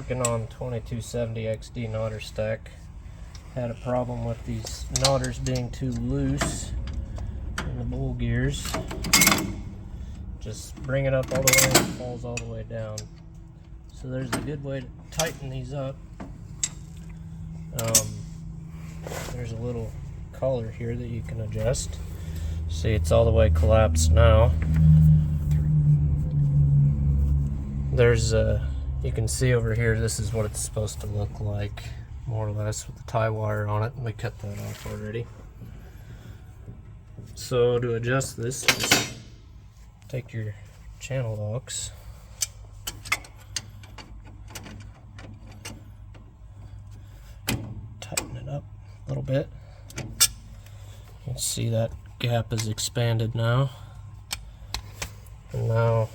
working on 2270 XD knotter stack. Had a problem with these knotters being too loose in the bowl gears. Just bring it up all the way and it falls all the way down. So there's a good way to tighten these up. There's a little collar here that you can adjust. See, it's all the way collapsed now. There's you can see over here, this is what it's supposed to look like, more or less, with the tie wire on it, and we cut that off already. So to adjust this, just take your channel locks, tighten it up a little bit. You can see that gap is expanded now. And now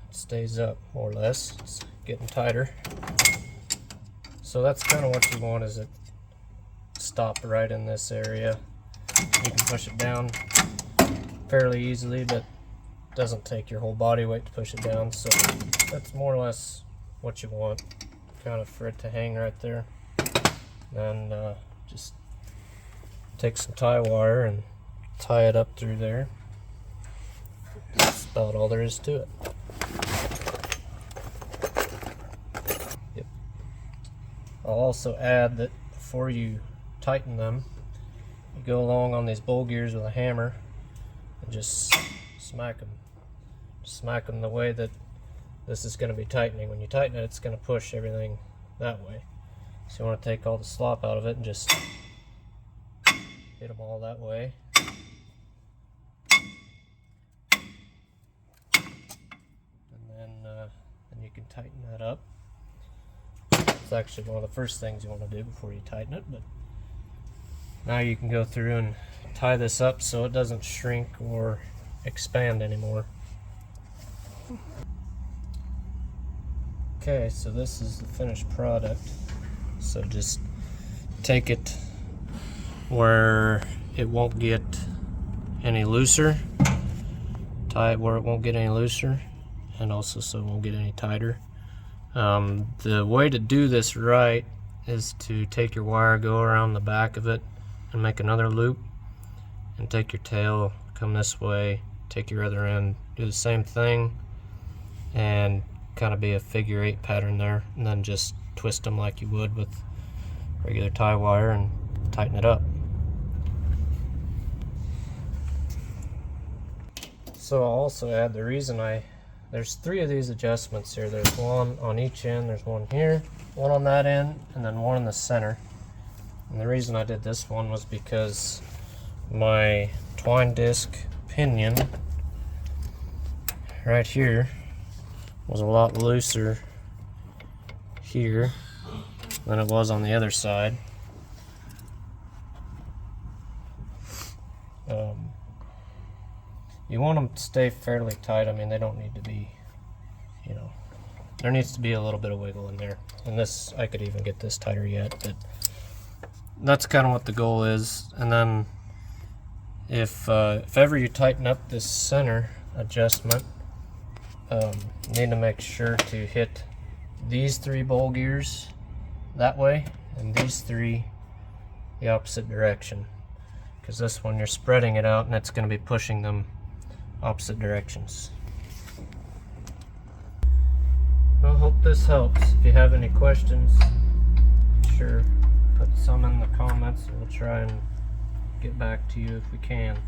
it stays up more or less. It's getting tighter. So that's kind of what you want, is it stop right in this area. You can push it down fairly easily, but it doesn't take your whole body weight to push it down. So that's more or less what you want, kind of for it to hang right there. And just take some tie wire and tie it up through there. That's about all there is to it. Yep. I'll also add that before you tighten them, you go along on these bowl gears with a hammer and just smack them. Smack them the way that this is going to be tightening. When you tighten it, it's going to push everything that way. So you want to take all the slop out of it and just hit them all that way. And then you can tighten that up. It's actually one of the first things you want to do before you tighten it. But now you can go through and tie this up so it doesn't shrink or expand anymore. Okay, so this is the finished product. So just take it where it won't get any looser, tie it where it won't get any looser, and also so it won't get any tighter. The way to do this right is to take your wire, go around the back of it and make another loop, and take your tail, come this way, take your other end, do the same thing, and kind of be a figure 8 pattern there, and then just twist them like you would with regular tie wire and tighten it up. So I'll also add the reason there's 3 of these adjustments here. There's one on each end, there's one here, one on that end, and then one in the center. And the reason I did this one was because my twine disc pinion right here was a lot looser here than it was on the other side. You want them to stay fairly tight. I mean, they don't need to be, you know, there needs to be a little bit of wiggle in there. And this, I could even get this tighter yet, but that's kind of what the goal is. And then if ever you tighten up this center adjustment, you need to make sure to hit these 3 bowl gears that way and these 3 the opposite direction, because this one you're spreading it out and it's going to be pushing them opposite directions. Well, hope this helps. If you have any questions, sure, put some in the comments and we'll try and get back to you if we can.